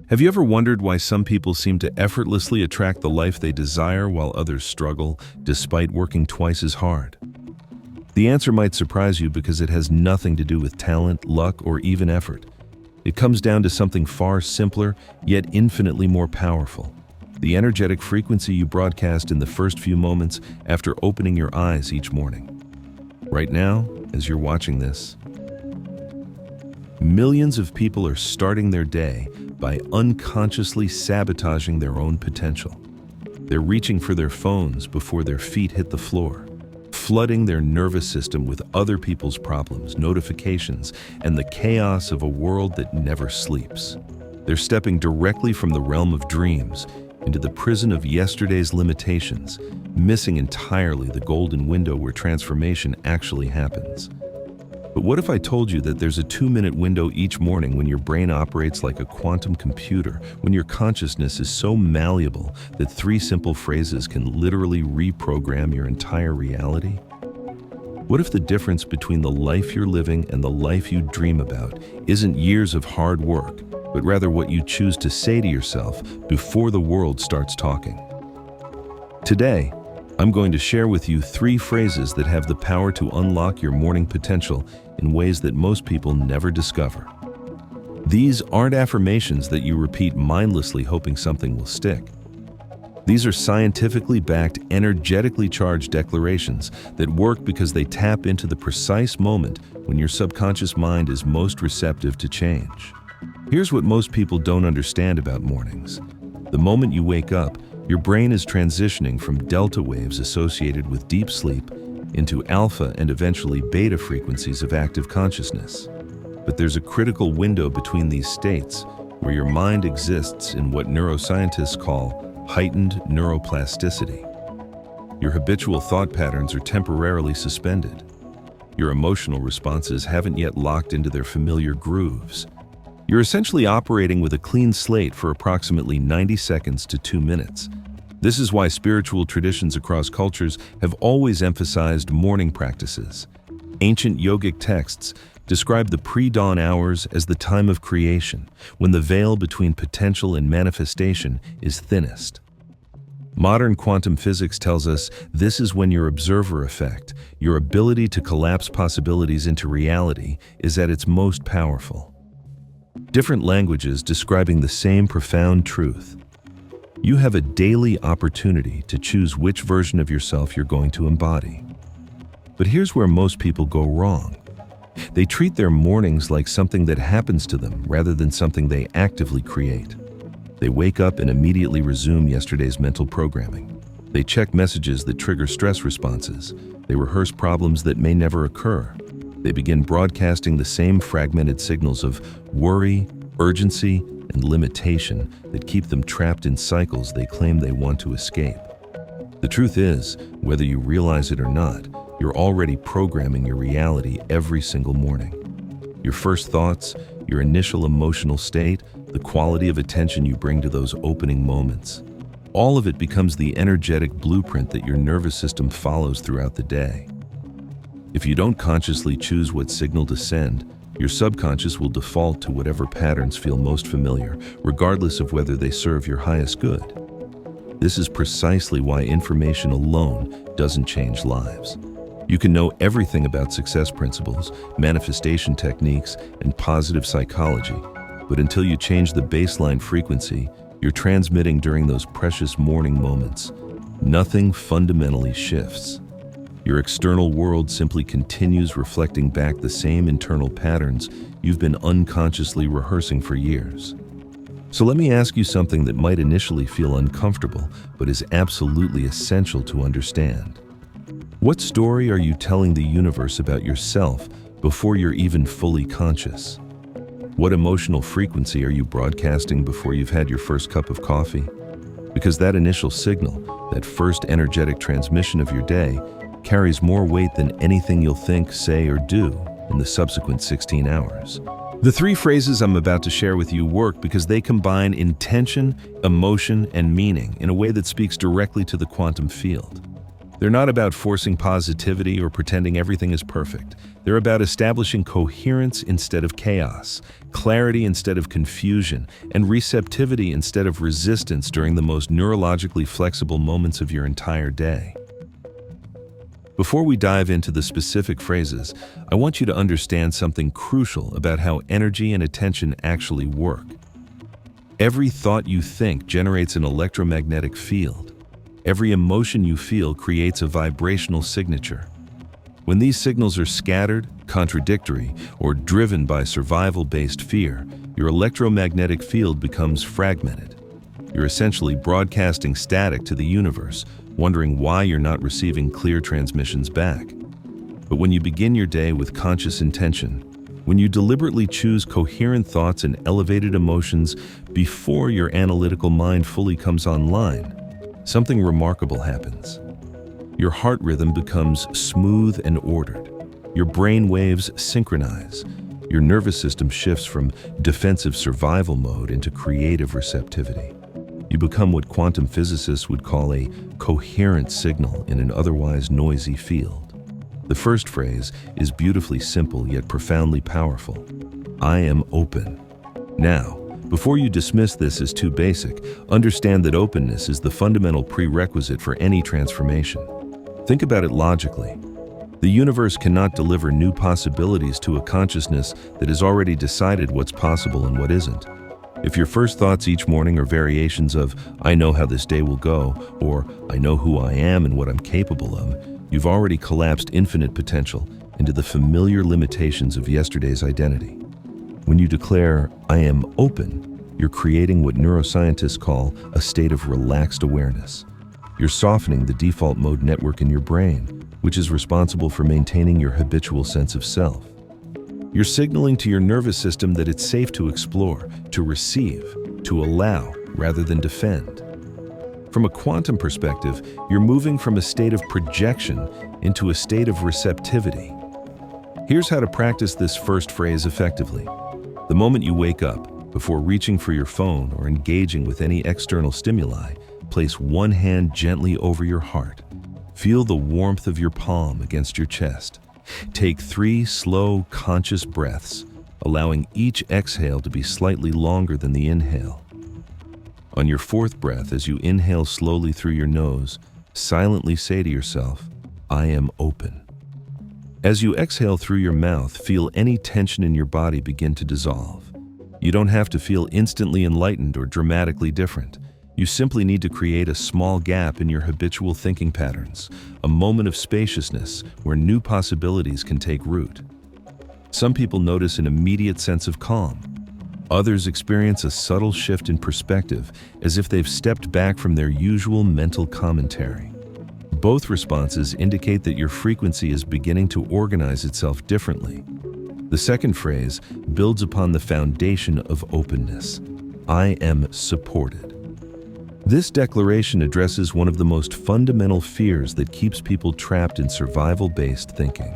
Have you ever wondered why some people seem to effortlessly attract the life they desire while others struggle, despite working twice as hard? The answer might surprise you because it has nothing to do with talent, luck, or even effort. It comes down to something far simpler, yet infinitely more powerful. The energetic frequency you broadcast in the first few moments after opening your eyes each morning. Right now, as you're watching this, millions of people are starting their day by unconsciously sabotaging their own potential. They're reaching for their phones before their feet hit the floor, flooding their nervous system with other people's problems, notifications, and the chaos of a world that never sleeps. They're stepping directly from the realm of dreams into the prison of yesterday's limitations, missing entirely the golden window where transformation actually happens. But what if I told you that there's a 2-minute window each morning when your brain operates like a quantum computer, when your consciousness is so malleable that 3 simple phrases can literally reprogram your entire reality? What if the difference between the life you're living and the life you dream about isn't years of hard work, but rather what you choose to say to yourself before the world starts talking? Today, I'm going to share with you 3 phrases that have the power to unlock your morning potential in ways that most people never discover. These aren't affirmations that you repeat mindlessly hoping something will stick. These are scientifically backed, energetically charged declarations that work because they tap into the precise moment when your subconscious mind is most receptive to change. Here's what most people don't understand about mornings. The moment you wake up, your brain is transitioning from delta waves associated with deep sleep into alpha and eventually beta frequencies of active consciousness. But there's a critical window between these states where your mind exists in what neuroscientists call heightened neuroplasticity. Your habitual thought patterns are temporarily suspended. Your emotional responses haven't yet locked into their familiar grooves. You're essentially operating with a clean slate for approximately 90 seconds to 2 minutes. This is why spiritual traditions across cultures have always emphasized morning practices. Ancient yogic texts describe the pre-dawn hours as the time of creation, when the veil between potential and manifestation is thinnest. Modern quantum physics tells us this is when your observer effect, your ability to collapse possibilities into reality, is at its most powerful. Different languages describing the same profound truth. You have a daily opportunity to choose which version of yourself you're going to embody. But here's where most people go wrong. They treat their mornings like something that happens to them rather than something they actively create. They wake up and immediately resume yesterday's mental programming. They check messages that trigger stress responses. They rehearse problems that may never occur. They begin broadcasting the same fragmented signals of worry, urgency, and limitation that keep them trapped in cycles they claim they want to escape. The truth is, whether you realize it or not, you're already programming your reality every single morning. Your first thoughts, your initial emotional state, the quality of attention you bring to those opening moments, all of it becomes the energetic blueprint that your nervous system follows throughout the day. If you don't consciously choose what signal to send, your subconscious will default to whatever patterns feel most familiar, regardless of whether they serve your highest good. This is precisely why information alone doesn't change lives. You can know everything about success principles, manifestation techniques, and positive psychology, but until you change the baseline frequency you're transmitting during those precious morning moments, nothing fundamentally shifts. Your external world simply continues reflecting back the same internal patterns you've been unconsciously rehearsing for years. So let me ask you something that might initially feel uncomfortable, but is absolutely essential to understand. What story are you telling the universe about yourself before you're even fully conscious? What emotional frequency are you broadcasting before you've had your first cup of coffee? Because that initial signal, that first energetic transmission of your day, carries more weight than anything you'll think, say, or do in the subsequent 16 hours. The 3 phrases I'm about to share with you work because they combine intention, emotion, and meaning in a way that speaks directly to the quantum field. They're not about forcing positivity or pretending everything is perfect. They're about establishing coherence instead of chaos, clarity instead of confusion, and receptivity instead of resistance during the most neurologically flexible moments of your entire day. Before we dive into the specific phrases, I want you to understand something crucial about how energy and attention actually work. Every thought you think generates an electromagnetic field. Every emotion you feel creates a vibrational signature. When these signals are scattered, contradictory, or driven by survival-based fear, your electromagnetic field becomes fragmented. You're essentially broadcasting static to the universe, wondering why you're not receiving clear transmissions back. But when you begin your day with conscious intention, when you deliberately choose coherent thoughts and elevated emotions before your analytical mind fully comes online, something remarkable happens. Your heart rhythm becomes smooth and ordered. Your brain waves synchronize. Your nervous system shifts from defensive survival mode into creative receptivity. You become what quantum physicists would call a coherent signal in an otherwise noisy field. The first phrase is beautifully simple yet profoundly powerful. I am open. Now, before you dismiss this as too basic, understand that openness is the fundamental prerequisite for any transformation. Think about it logically. The universe cannot deliver new possibilities to a consciousness that has already decided what's possible and what isn't. If your first thoughts each morning are variations of, I know how this day will go, or I know who I am and what I'm capable of, you've already collapsed infinite potential into the familiar limitations of yesterday's identity. When you declare, I am open, you're creating what neuroscientists call a state of relaxed awareness. You're softening the default mode network in your brain, which is responsible for maintaining your habitual sense of self. You're signaling to your nervous system that it's safe to explore, to receive, to allow, rather than defend. From a quantum perspective, you're moving from a state of projection into a state of receptivity. Here's how to practice this first phrase effectively. The moment you wake up, before reaching for your phone or engaging with any external stimuli, place one hand gently over your heart. Feel the warmth of your palm against your chest. Take 3 slow, conscious breaths, allowing each exhale to be slightly longer than the inhale. On your 4th breath, as you inhale slowly through your nose, silently say to yourself, I am open. As you exhale through your mouth, feel any tension in your body begin to dissolve. You don't have to feel instantly enlightened or dramatically different. You simply need to create a small gap in your habitual thinking patterns, a moment of spaciousness where new possibilities can take root. Some people notice an immediate sense of calm. Others experience a subtle shift in perspective, as if they've stepped back from their usual mental commentary. Both responses indicate that your frequency is beginning to organize itself differently. The second phrase builds upon the foundation of openness. I am supported. This declaration addresses one of the most fundamental fears that keeps people trapped in survival-based thinking.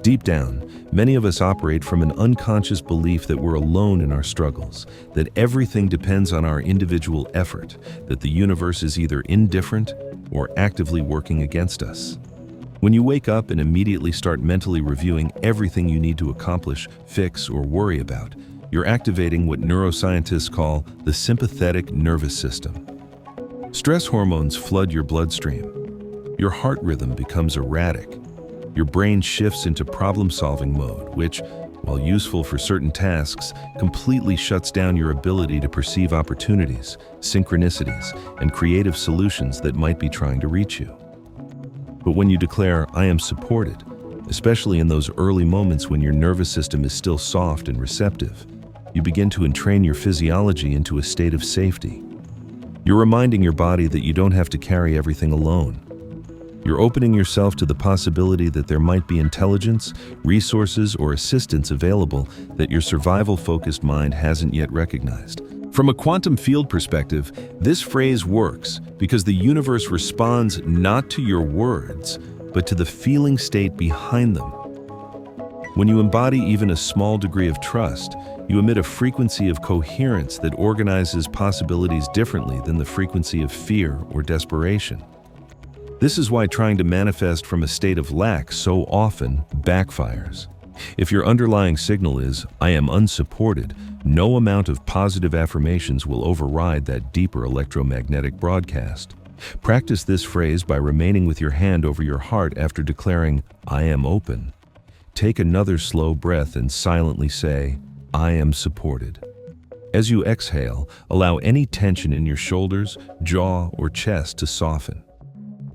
Deep down, many of us operate from an unconscious belief that we're alone in our struggles, that everything depends on our individual effort, that the universe is either indifferent or actively working against us. When you wake up and immediately start mentally reviewing everything you need to accomplish, fix, or worry about, you're activating what neuroscientists call the sympathetic nervous system. Stress hormones flood your bloodstream. Your heart rhythm becomes erratic. Your brain shifts into problem-solving mode, which, while useful for certain tasks, completely shuts down your ability to perceive opportunities, synchronicities, and creative solutions that might be trying to reach you. But when you declare, I am supported, especially in those early moments when your nervous system is still soft and receptive, you begin to entrain your physiology into a state of safety. You're reminding your body that you don't have to carry everything alone. You're opening yourself to the possibility that there might be intelligence, resources, or assistance available that your survival-focused mind hasn't yet recognized. From a quantum field perspective, this phrase works because the universe responds not to your words, but to the feeling state behind them. When you embody even a small degree of trust, you emit a frequency of coherence that organizes possibilities differently than the frequency of fear or desperation. This is why trying to manifest from a state of lack so often backfires. If your underlying signal is, "I am unsupported," no amount of positive affirmations will override that deeper electromagnetic broadcast. Practice this phrase by remaining with your hand over your heart after declaring, "I am open." Take another slow breath and silently say, "I am supported." As you exhale, allow any tension in your shoulders, jaw, or chest to soften.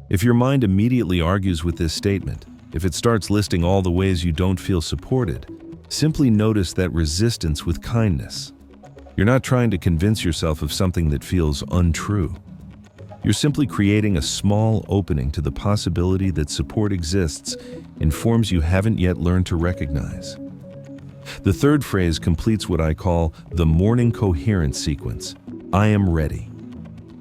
If your mind immediately argues with this statement, if it starts listing all the ways you don't feel supported, simply notice that resistance with kindness. You're not trying to convince yourself of something that feels untrue. You're simply creating a small opening to the possibility that support exists in forms you haven't yet learned to recognize. The third phrase completes what I call the morning coherence sequence. I am ready.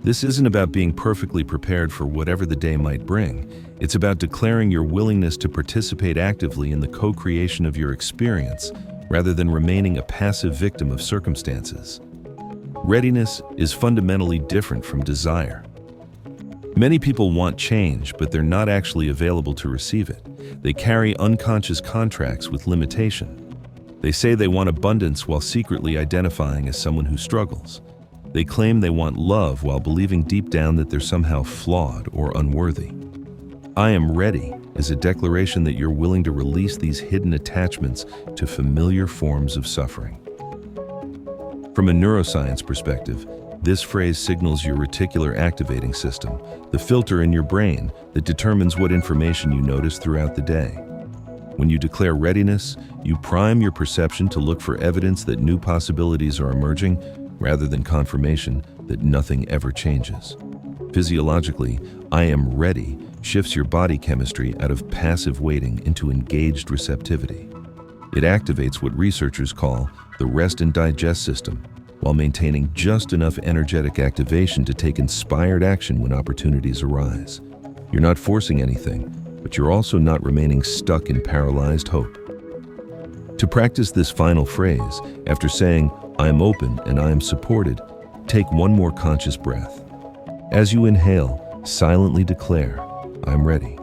This isn't about being perfectly prepared for whatever the day might bring. It's about declaring your willingness to participate actively in the co-creation of your experience, rather than remaining a passive victim of circumstances. Readiness is fundamentally different from desire. Many people want change, but they're not actually available to receive it. They carry unconscious contracts with limitation. They say they want abundance while secretly identifying as someone who struggles. They claim they want love while believing deep down that they're somehow flawed or unworthy. I am ready is a declaration that you're willing to release these hidden attachments to familiar forms of suffering. From a neuroscience perspective, this phrase signals your reticular activating system, the filter in your brain that determines what information you notice throughout the day. When you declare readiness, you prime your perception to look for evidence that new possibilities are emerging, rather than confirmation that nothing ever changes. Physiologically, I am ready shifts your body chemistry out of passive waiting into engaged receptivity. It activates what researchers call the rest and digest system, while maintaining just enough energetic activation to take inspired action when opportunities arise. You're not forcing anything, but you're also not remaining stuck in paralyzed hope. To practice this final phrase, after saying, "I am open and I am supported," take one more conscious breath. As you inhale, silently declare, "I'm ready."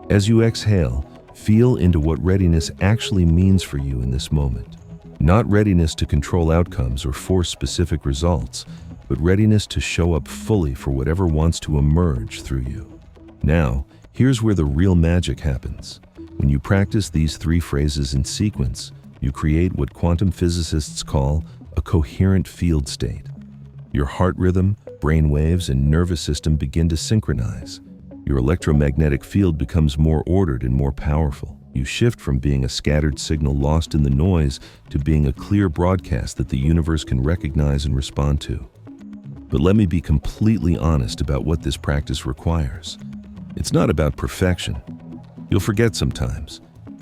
As you exhale, feel into what readiness actually means for you in this moment. Not readiness to control outcomes or force specific results, but readiness to show up fully for whatever wants to emerge through you. Now, here's where the real magic happens. When you practice these three phrases in sequence, you create what quantum physicists call a coherent field state. Your heart rhythm, brain waves, and nervous system begin to synchronize. Your electromagnetic field becomes more ordered and more powerful. You shift from being a scattered signal lost in the noise to being a clear broadcast that the universe can recognize and respond to. But let me be completely honest about what this practice requires. It's not about perfection. You'll forget sometimes.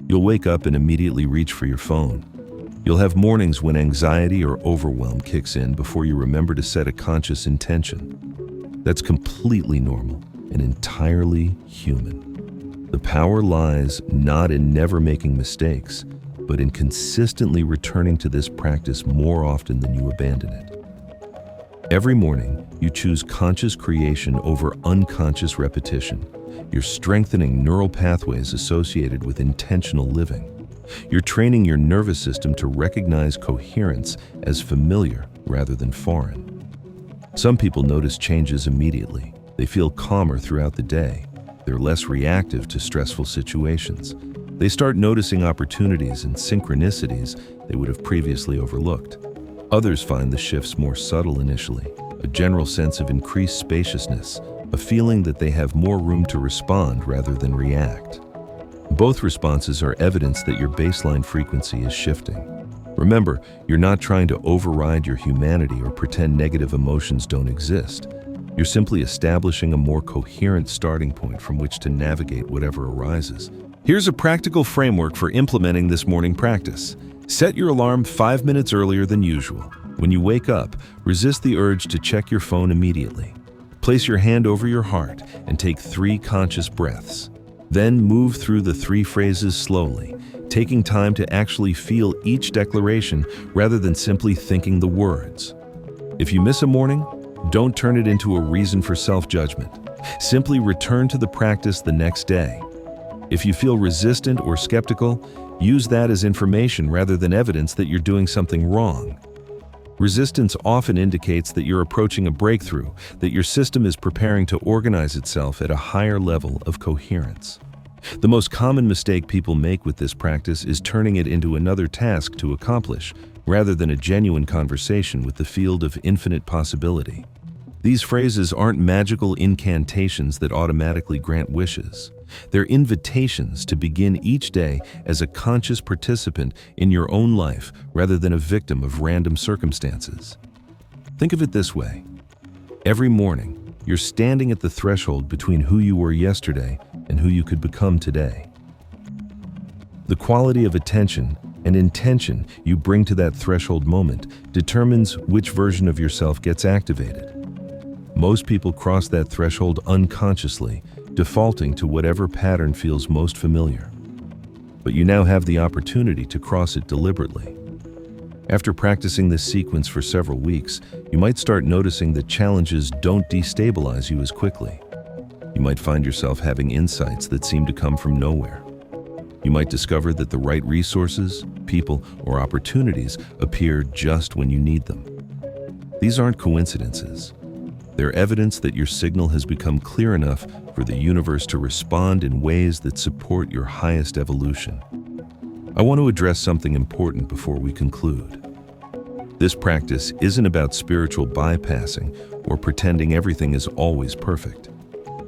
You'll wake up and immediately reach for your phone. You'll have mornings when anxiety or overwhelm kicks in before you remember to set a conscious intention. That's completely normal and entirely human. The power lies not in never making mistakes, but in consistently returning to this practice more often than you abandon it. Every morning, you choose conscious creation over unconscious repetition. You're strengthening neural pathways associated with intentional living. You're training your nervous system to recognize coherence as familiar rather than foreign. Some people notice changes immediately. They feel calmer throughout the day. They're less reactive to stressful situations. They start noticing opportunities and synchronicities they would have previously overlooked. Others find the shifts more subtle initially, a general sense of increased spaciousness, a feeling that they have more room to respond rather than react. Both responses are evidence that your baseline frequency is shifting. Remember, you're not trying to override your humanity or pretend negative emotions don't exist. You're simply establishing a more coherent starting point from which to navigate whatever arises. Here's a practical framework for implementing this morning practice. Set your alarm 5 minutes earlier than usual. When you wake up, resist the urge to check your phone immediately. Place your hand over your heart and take 3 conscious breaths. Then move through the 3 phrases slowly, taking time to actually feel each declaration rather than simply thinking the words. If you miss a morning, don't turn it into a reason for self-judgment. Simply return to the practice the next day. If you feel resistant or skeptical, use that as information rather than evidence that you're doing something wrong. Resistance often indicates that you're approaching a breakthrough, that your system is preparing to organize itself at a higher level of coherence. The most common mistake people make with this practice is turning it into another task to accomplish, rather than a genuine conversation with the field of infinite possibility. These phrases aren't magical incantations that automatically grant wishes. They're invitations to begin each day as a conscious participant in your own life rather than a victim of random circumstances. Think of it this way. Every morning, you're standing at the threshold between who you were yesterday and who you could become today. The quality of attention and intention you bring to that threshold moment determines which version of yourself gets activated. Most people cross that threshold unconsciously, defaulting to whatever pattern feels most familiar. But you now have the opportunity to cross it deliberately. After practicing this sequence for several weeks, you might start noticing that challenges don't destabilize you as quickly. You might find yourself having insights that seem to come from nowhere. You might discover that the right resources, people, or opportunities appear just when you need them. These aren't coincidences. They're evidence that your signal has become clear enough for the universe to respond in ways that support your highest evolution. I want to address something important before we conclude. This practice isn't about spiritual bypassing or pretending everything is always perfect.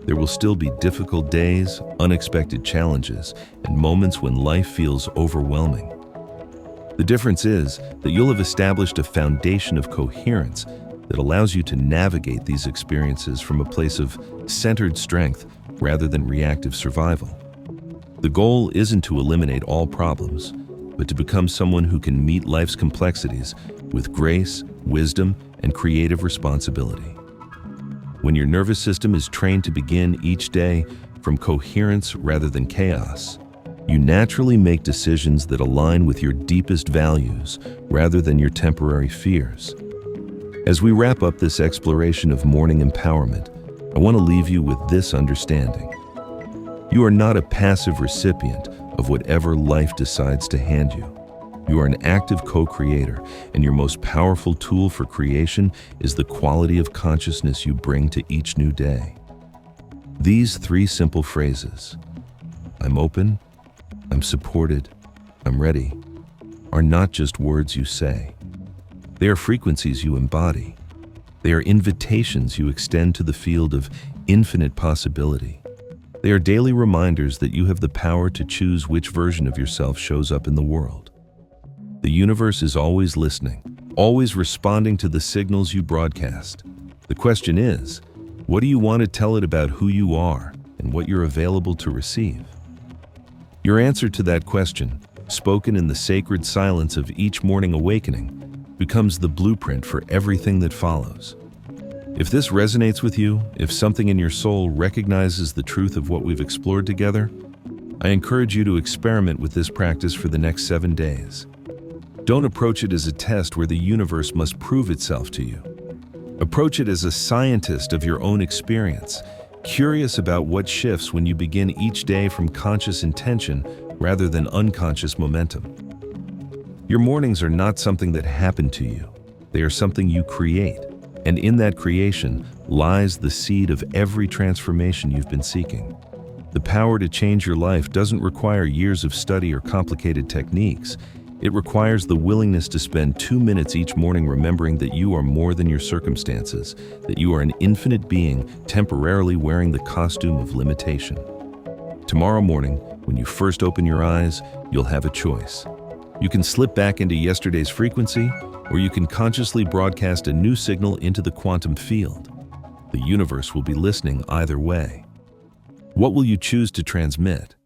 There will still be difficult days, unexpected challenges, and moments when life feels overwhelming. The difference is that you'll have established a foundation of coherence that allows you to navigate these experiences from a place of centered strength rather than reactive survival. The goal isn't to eliminate all problems, but to become someone who can meet life's complexities with grace, wisdom, and creative responsibility. When your nervous system is trained to begin each day from coherence rather than chaos, you naturally make decisions that align with your deepest values rather than your temporary fears. As we wrap up this exploration of morning empowerment, I want to leave you with this understanding. You are not a passive recipient of whatever life decides to hand you. You are an active co-creator, and your most powerful tool for creation is the quality of consciousness you bring to each new day. These three simple phrases, I'm open, I'm supported, I'm ready, are not just words you say. They are frequencies you embody. They are invitations you extend to the field of infinite possibility. They are daily reminders that you have the power to choose which version of yourself shows up in the world. The universe is always listening, always responding to the signals you broadcast. The question is, what do you want to tell it about who you are and what you're available to receive? Your answer to that question, spoken in the sacred silence of each morning awakening, becomes the blueprint for everything that follows. If this resonates with you, if something in your soul recognizes the truth of what we've explored together, I encourage you to experiment with this practice for the next 7 days. Don't approach it as a test where the universe must prove itself to you. Approach it as a scientist of your own experience, curious about what shifts when you begin each day from conscious intention rather than unconscious momentum. Your mornings are not something that happen to you. They are something you create, and in that creation lies the seed of every transformation you've been seeking. The power to change your life doesn't require years of study or complicated techniques. It requires the willingness to spend 2 minutes each morning remembering that you are more than your circumstances, that you are an infinite being temporarily wearing the costume of limitation. Tomorrow morning, when you first open your eyes, you'll have a choice. You can slip back into yesterday's frequency, or you can consciously broadcast a new signal into the quantum field. The universe will be listening either way. What will you choose to transmit?